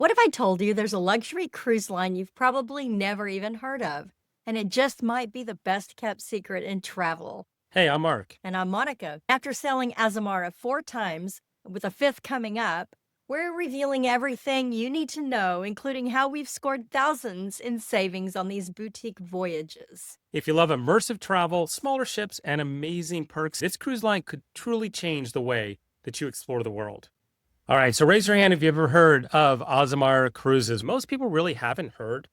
What if I told you there's a luxury cruise line you've probably never even heard of, and it just might be the best kept secret in travel? Hey, I'm Mark. And I'm Monica. After selling Azamara 4 times, with a fifth coming up, we're revealing everything you need to know, including how we've scored thousands in savings on these boutique voyages. If you love immersive travel, smaller ships, and amazing perks, this cruise line could truly change the way that you explore the world. All right, so raise your hand if you've ever heard of Azamara Cruises. Most people really haven't heard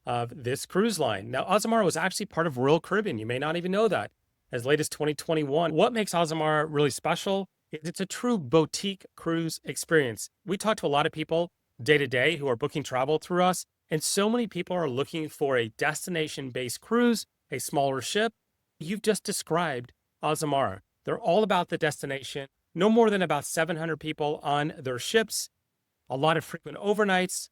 of this cruise line. Now, Azamara was actually part of Royal Caribbean. You may not even know that. As late as 2021. What makes Azamara really special is it's a true boutique cruise experience. We talk to a lot of people day to day who are booking travel through us, and so many people are looking for a destination-based cruise, a smaller ship. You've just described Azamara. They're all about the destination. No more than about 700 people on their ships, a lot of frequent overnights,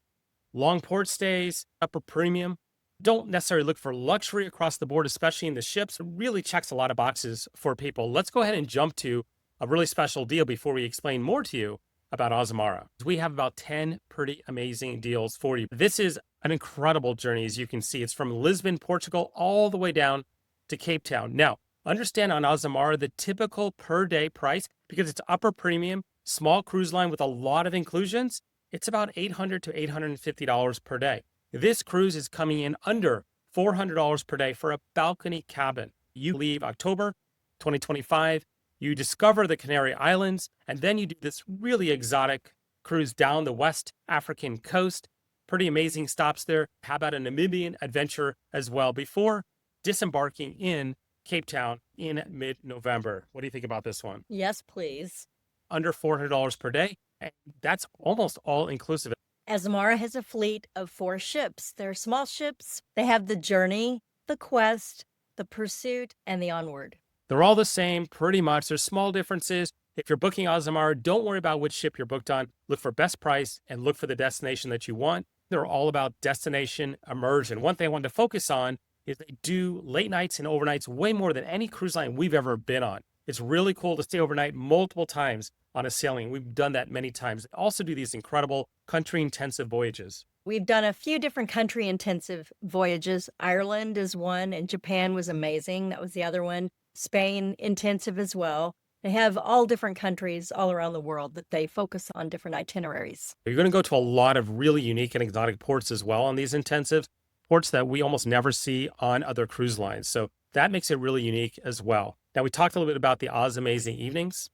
long port stays, upper premium. Don't necessarily look for luxury across the board, especially in the ships. It really checks a lot of boxes for people. Let's go ahead and jump to a really special deal before we explain more to you about Azamara. We have about 10 pretty amazing deals for you. This is an incredible journey, as you can see. It's from Lisbon, Portugal, all the way down to Cape Town. Now, understand on Azamara, the typical per day price, because it's upper premium, small cruise line with a lot of inclusions, it's about $800 to $850 per day. This cruise is coming in under $400 per day for a balcony cabin. You leave October 2025, you discover the Canary Islands, and then you do this really exotic cruise down the West African coast. Pretty amazing stops there. How about a Namibian adventure as well before disembarking in Cape Town in mid-November? What do you think about this one? Yes, please. Under $400 per day, and that's almost all inclusive. Azamara has a fleet of 4 ships. They're small ships. They have the Journey, the Quest, the Pursuit, and the Onward. They're all the same, pretty much. There's small differences. If you're booking Azamara, don't worry about which ship you're booked on. Look for best price and look for the destination that you want. They're all about destination immersion. One thing I wanted to focus on is they do late nights and overnights way more than any cruise line we've ever been on. It's really cool to stay overnight multiple times on a sailing. We've done that many times. They also do these incredible country-intensive voyages. We've done a few different country intensive voyages. Ireland is one, and Japan was amazing. That was the other one. Spain intensive as well. They have all different countries all around the world that they focus on different itineraries. You're going to go to a lot of really unique and exotic ports as well on these intensives, ports that we almost never see on other cruise lines. So that makes it really unique as well. Now, we talked a little bit about the AzAmazing evenings.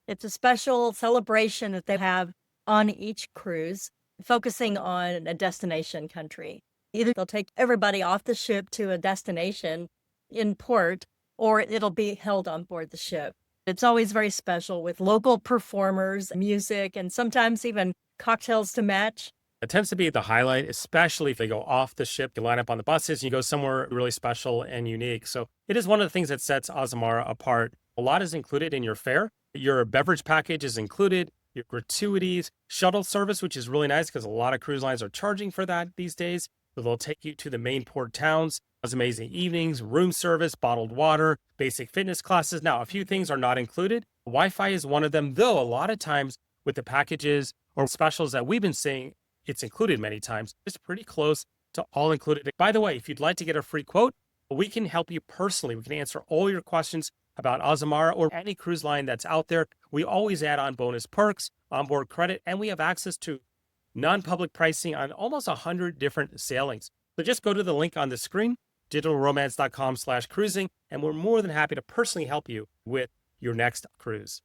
It's a special celebration that they have on each cruise, focusing on a destination country. Either they'll take everybody off the ship to a destination in port, or it'll be held on board the ship. It's always very special with local performers, music, and sometimes even cocktails to match. It tends to be the highlight, especially if they go off the ship, you line up on the buses, and you go somewhere really special and unique. So it is one of the things that sets Azamara apart. A lot is included in your fare. Your beverage package is included, your gratuities, shuttle service, which is really nice because a lot of cruise lines are charging for that these days. So they'll take you to the main port towns, AzAmazing evenings, room service, bottled water, basic fitness classes. Now, a few things are not included. Wi-Fi is one of them, though a lot of times with the packages or specials that we've been seeing, it's included many times. It's pretty close to all included. By the way, if you'd like to get a free quote, we can help you personally. We can answer all your questions about Azamara or any cruise line that's out there. We always add on bonus perks, onboard credit, and we have access to non-public pricing on almost 100 different sailings. So just go to the link on the screen, digitalromance.com/cruising, and we're more than happy to personally help you with your next cruise.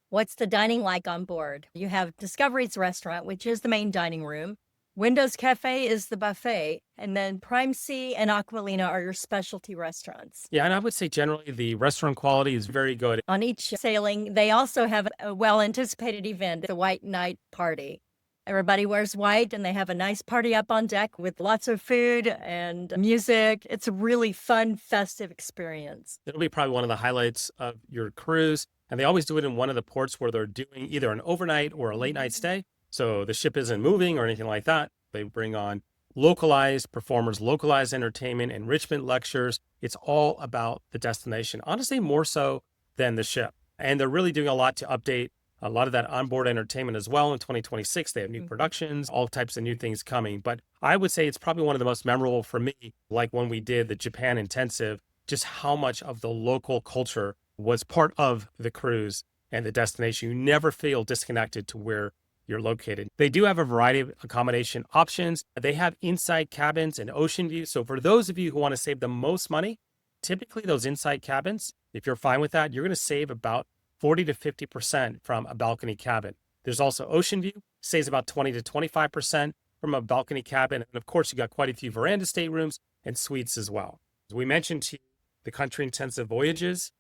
What's the dining like on board? You have Discovery's restaurant, which is the main dining room. Windows Cafe is the buffet, and then Prime Sea and Aquilina are your specialty restaurants. Yeah, and I would say generally the restaurant quality is very good. On each sailing, they also have a well-anticipated event, the White Night Party. Everybody wears white, and they have a nice party up on deck with lots of food and music. It's a really fun, festive experience. It'll be probably one of the highlights of your cruise. And they always do it in one of the ports where they're doing either an overnight or a late night stay. So the ship isn't moving or anything like that. They bring on localized performers, localized entertainment, enrichment lectures. It's all about the destination, honestly, more so than the ship. And they're really doing a lot to update A lot of that onboard entertainment as well. In 2026, they have new productions, all types of new things coming. But I would say it's probably one of the most memorable for me, like when we did the Japan intensive, just how much of the local culture was part of the cruise and the destination. You never feel disconnected to where you're located. They do have a variety of accommodation options. They have inside cabins and ocean views. So for those of you who want to save the most money, typically those inside cabins, if you're fine with that, you're going to save about 40 to 50% from a balcony cabin. There's also ocean view, saves about 20 to 25% from a balcony cabin. And of course, you got quite a few veranda staterooms and suites as well. As we mentioned to you, the country intensive voyages.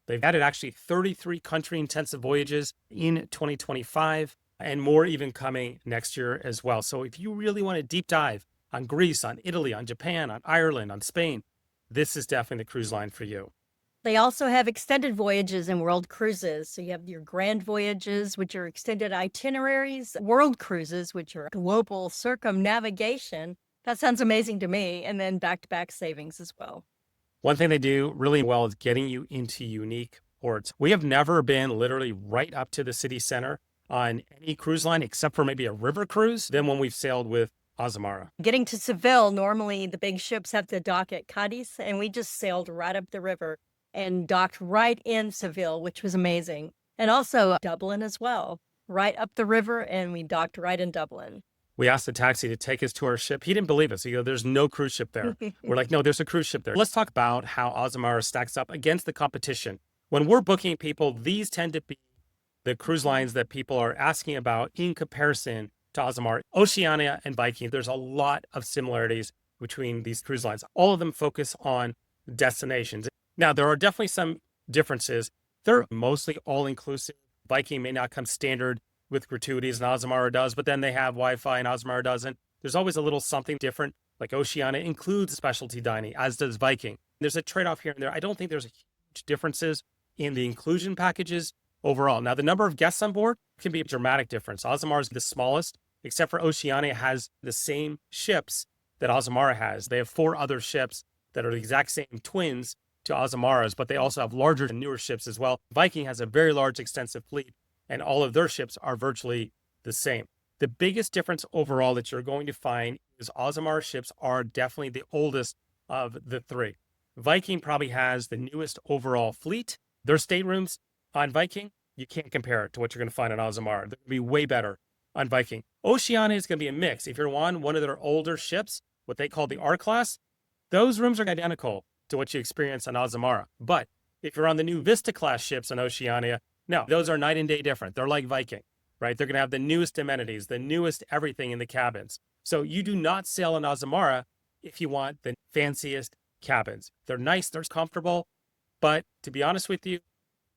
They've added actually 33 country intensive voyages in 2025 and more even coming next year as well. So if you really want to deep dive on Greece, on Italy, on Japan, on Ireland, on Spain, this is definitely the cruise line for you. They also have extended voyages and world cruises. So you have your grand voyages, which are extended itineraries, world cruises, which are global circumnavigation. That sounds amazing to me. And then back-to-back savings as well. One thing they do really well is getting you into unique ports. We have never been literally right up to the city center on any cruise line, except for maybe a river cruise, than when we've sailed with Azamara. Getting to Seville, normally the big ships have to dock at Cadiz, and we just sailed right up the river and docked right in Seville, which was amazing. And also Dublin as well, right up the river, and we docked right in Dublin. We asked the taxi to take us to our ship. He didn't believe us. He goes, there's no cruise ship there. We're like, no, there's a cruise ship there. Let's talk about how Azamara stacks up against the competition. When we're booking people, these tend to be the cruise lines that people are asking about in comparison to Azamara. Oceania and Viking, there's a lot of similarities between these cruise lines. All of them focus on destinations. Now, there are definitely some differences. They're mostly all-inclusive. Viking may not come standard with gratuities, and Azamara does, but then they have Wi-Fi and Azamara doesn't. There's always a little something different, like Oceania includes specialty dining, as does Viking. There's a trade-off here and there. I don't think there's huge differences in the inclusion packages overall. Now, the number of guests on board can be a dramatic difference. Azamara is the smallest, except for Oceania has the same ships that Azamara has. They have 4 other ships that are the exact same twins to Azamara's, but they also have larger and newer ships as well. Viking has a very large, extensive fleet, and all of their ships are virtually the same. The biggest difference overall that you're going to find is Azamara ships are definitely the oldest of the 3. Viking probably has the newest overall fleet. Their staterooms on Viking, you can't compare it to what you're going to find on Azamara. They're going to be way better on Viking. Oceania is going to be a mix. If you're on one of their older ships, what they call the R-Class, those rooms are identical to what you experience on Azamara. But if you're on the new Vista-class ships on Oceania, no, those are night and day different. They're like Viking, right? They're going to have the newest amenities, the newest everything in the cabins. So you do not sail on Azamara if you want the fanciest cabins. They're nice, they're comfortable, but to be honest with you,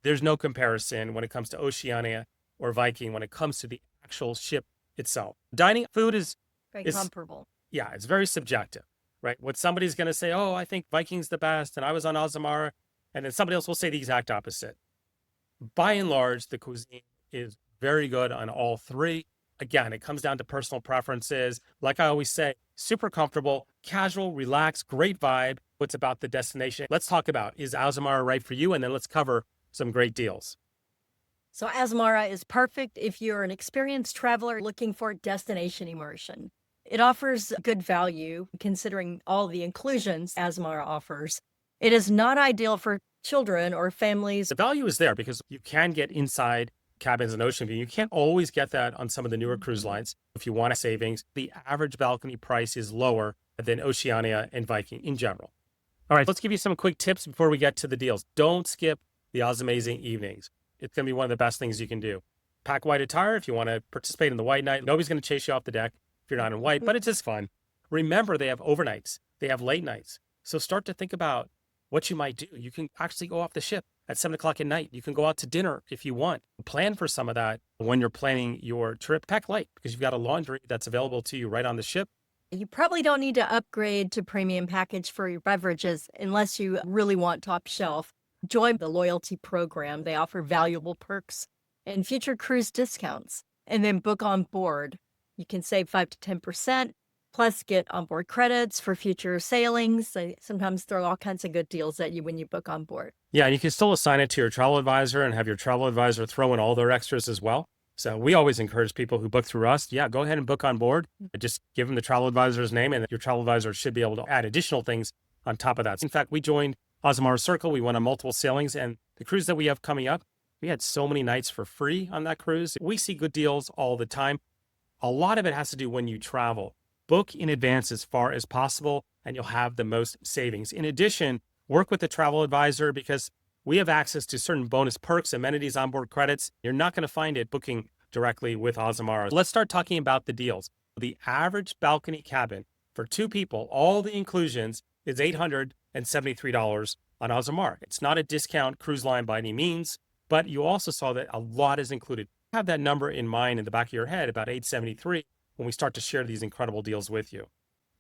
there's no comparison when it comes to Oceania or Viking when it comes to the actual ship itself. Dining food is comparable. Yeah, it's very subjective, right? What somebody's going to say, oh, I think Viking's the best, and I was on Azamara, and then somebody else will say the exact opposite. By and large, the cuisine is very good on all 3. Again, it comes down to personal preferences. Like I always say, super comfortable, casual, relaxed, great vibe. What's about the destination? Let's talk about, is Azamara right for you? And then let's cover some great deals. So Azamara is perfect if you're an experienced traveler looking for destination immersion. It offers good value considering all the inclusions Azamara offers. It is not ideal for children or families. The value is there because you can get inside cabins and ocean view. You can't always get that on some of the newer cruise lines. If you want a savings, the average balcony price is lower than Oceania and Viking in general. All right, let's give you some quick tips before we get to the deals. Don't skip the AzAmazing evenings. It's going to be one of the best things you can do. Pack white attire if you want to participate in the white night. Nobody's going to chase you off the deck if you're not in white, but it's just fun. Remember, they have overnights. They have late nights. So start to think about what you might do. You can actually go off the ship at 7 o'clock at night. You can go out to dinner if you want. Plan for some of that when you're planning your trip. Pack light because you've got a laundry that's available to you right on the ship. You probably don't need to upgrade to premium package for your beverages unless you really want top shelf. Join the loyalty program. They offer valuable perks and future cruise discounts. And then book on board. You can save 5 to 10%. plus get onboard credits for future sailings. They sometimes throw all kinds of good deals at you when you book on board. Yeah, and you can still assign it to your travel advisor and have your travel advisor throw in all their extras as well. So we always encourage people who book through us, yeah, go ahead and book on board. Just give them the travel advisor's name, and your travel advisor should be able to add additional things on top of that. In fact, we joined Azamara Circle. We went on multiple sailings, and the cruise that we have coming up, we had so many nights for free on that cruise. We see good deals all the time. A lot of it has to do when you travel. Book in advance as far as possible, and you'll have the most savings. In addition, work with the travel advisor because we have access to certain bonus perks, amenities, onboard credits. You're not going to find it booking directly with Azamara. Let's start talking about the deals. The average balcony cabin for 2 people, all the inclusions, is $873 on Azamara. It's not a discount cruise line by any means, but you also saw that a lot is included. Have that number in mind in the back of your head, about $873, when we start to share these incredible deals with you.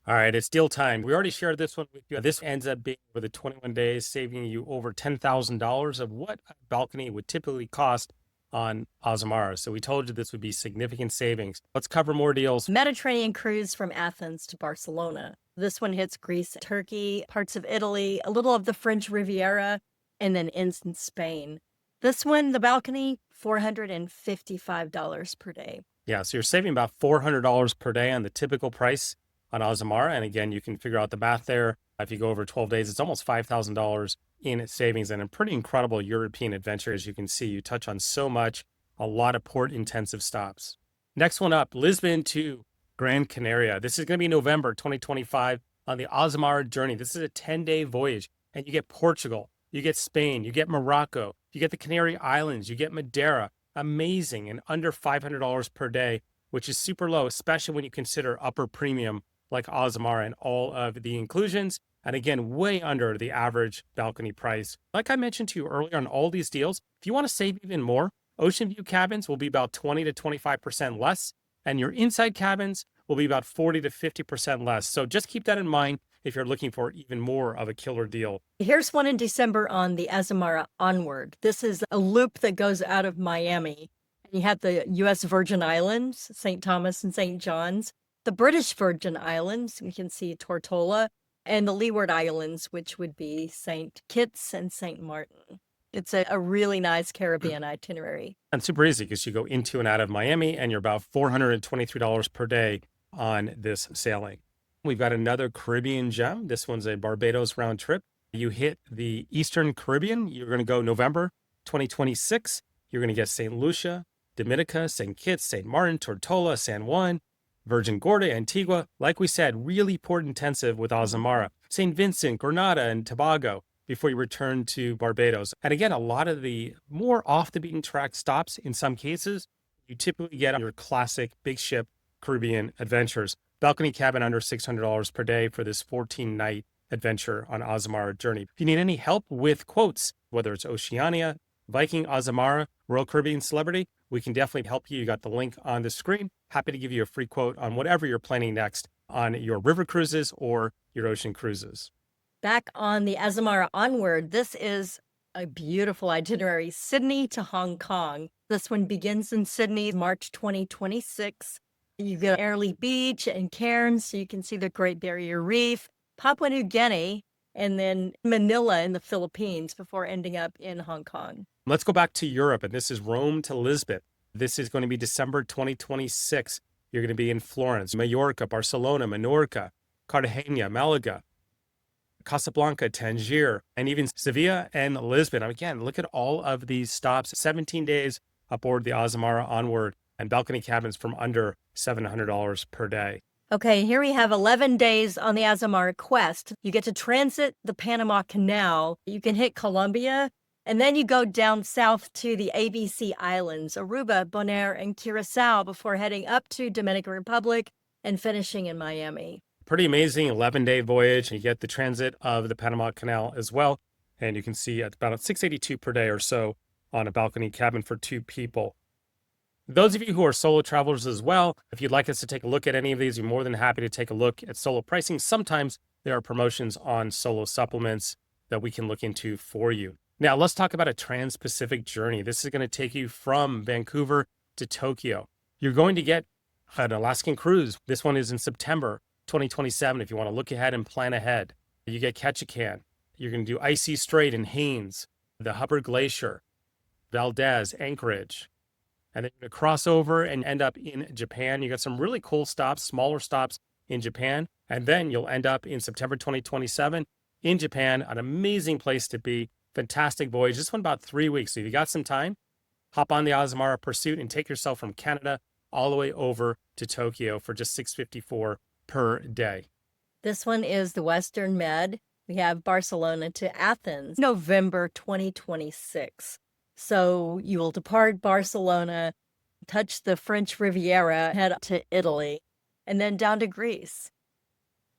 All right, it's deal time. We already shared this one with you. This ends up being over the 21 days, saving you over $10,000 of what a balcony would typically cost on Azamara. So we told you this would be significant savings. Let's cover more deals. Mediterranean cruise from Athens to Barcelona. This one hits Greece, Turkey, parts of Italy, a little of the French Riviera, and then ends in Spain. This one, the balcony, $455 per day. Yeah, so you're saving about $400 per day on the typical price on Azamara. And again, you can figure out the math there. If you go over 12 days, it's almost $5,000 in savings and a pretty incredible European adventure. As you can see, you touch on so much, a lot of port intensive stops. Next one up, Lisbon to Gran Canaria. This is going to be November 2025 on the Azamara journey. This is a 10-day voyage, and you get Portugal, you get Spain, you get Morocco, you get the Canary Islands, you get Madeira. Amazing, and under $500 per day, which is super low, especially when you consider upper premium like Azamara and all of the inclusions. And again, way under the average balcony price. Like I mentioned to you earlier on all these deals, if you want to save even more, ocean view cabins will be about 20 to 25% less, and your inside cabins will be about 40 to 50% less. So just keep that in mind if you're looking for even more of a killer deal. Here's one in December on the Azamara Onward. This is a loop that goes out of Miami. You have the U.S. Virgin Islands, St. Thomas and St. John's, the British Virgin Islands, you can see Tortola, and the Leeward Islands, which would be St. Kitts and St. Martin. It's a really nice Caribbean itinerary. And super easy because you go into and out of Miami, and you're about $423 per day on this sailing. We've got another Caribbean gem. This one's a Barbados round trip. You hit the Eastern Caribbean. You're going to go November 2026. You're going to get St. Lucia, Dominica, St. Kitts, St. Martin, Tortola, San Juan, Virgin Gorda, Antigua. Like we said, really port intensive with Azamara. St. Vincent, Grenada, and Tobago before you return to Barbados. And again, a lot of the more off the beaten track stops in some cases, you typically get on your classic big ship Caribbean adventures. Balcony cabin under $600 per day for this 14-night adventure on Azamara journey. If you need any help with quotes, whether it's Oceania, Viking, Azamara, Royal Caribbean Celebrity, we can definitely help you. You got the link on the screen. Happy to give you a free quote on whatever you're planning next on your river cruises or your ocean cruises. Back on the Azamara Onward, this is a beautiful itinerary, Sydney to Hong Kong. This one begins in Sydney, March 2026. You go to Airlie Beach and Cairns, so you can see the Great Barrier Reef, Papua New Guinea, and then Manila in the Philippines before ending up in Hong Kong. Let's go back to Europe, and this is Rome to Lisbon. This is going to be December 2026. You're going to be in Florence, Mallorca, Barcelona, Menorca, Cartagena, Malaga, Casablanca, Tangier, and even Sevilla and Lisbon. Again, look at all of these stops, 17 days aboard the Azamara Onward, and balcony cabins from under $700 per day. Okay, here we have 11 days on the Azamara Quest. You get to transit the Panama Canal. You can hit Colombia, and then you go down south to the ABC Islands, Aruba, Bonaire, and Curacao before heading up to Dominican Republic and finishing in Miami. Pretty amazing 11-day voyage. And you get the transit of the Panama Canal as well. And you can see at about $682 per day or so on a balcony cabin for 2 people. Those of you who are solo travelers as well, if you'd like us to take a look at any of these, you're more than happy to take a look at solo pricing. Sometimes there are promotions on solo supplements that we can look into for you. Now, let's talk about a trans-Pacific journey. This is going to take you from Vancouver to Tokyo. You're going to get an Alaskan cruise. This one is in September 2027 if you want to look ahead and plan ahead. You get Ketchikan. You're going to do Icy Strait in Haines, the Hubbard Glacier, Valdez, Anchorage. And then you're going to cross over and end up in Japan. You got some really cool stops, smaller stops in Japan. And then you'll end up in September 2027 in Japan, an amazing place to be. Fantastic voyage. This one about 3 weeks. So if you got some time, hop on the Azamara Pursuit and take yourself from Canada all the way over to Tokyo for just $654 per day. This one is the Western Med. We have Barcelona to Athens, November 2026. So you will depart Barcelona, touch the French Riviera, head to Italy, and then down to Greece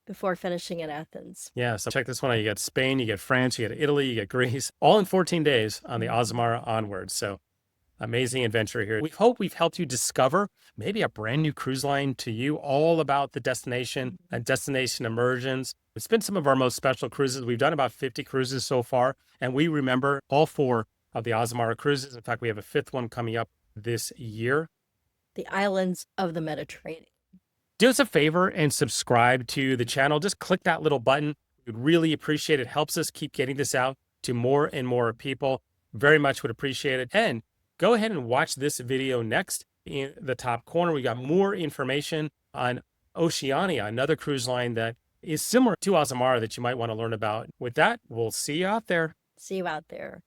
before finishing in Athens. Yeah, so check this one out. You get Spain, you get France, you get Italy, you get Greece, all in 14 days on the Azamara Onward. So amazing adventure here. We hope we've helped you discover maybe a brand new cruise line to you, all about the destination and destination immersions. It's been some of our most special cruises. We've done about 50 cruises so far, and we remember all 4 of the Azamara Cruises. In fact, we have a 5th one coming up this year. The islands of the Mediterranean. Do us a favor and subscribe to the channel. Just click that little button. We'd really appreciate it. It helps us keep getting this out to more and more people. Very much would appreciate it. And go ahead and watch this video next. In the top corner, we got more information on Oceania, another cruise line that is similar to Azamara that you might want to learn about. With that, we'll see you out there. See you out there.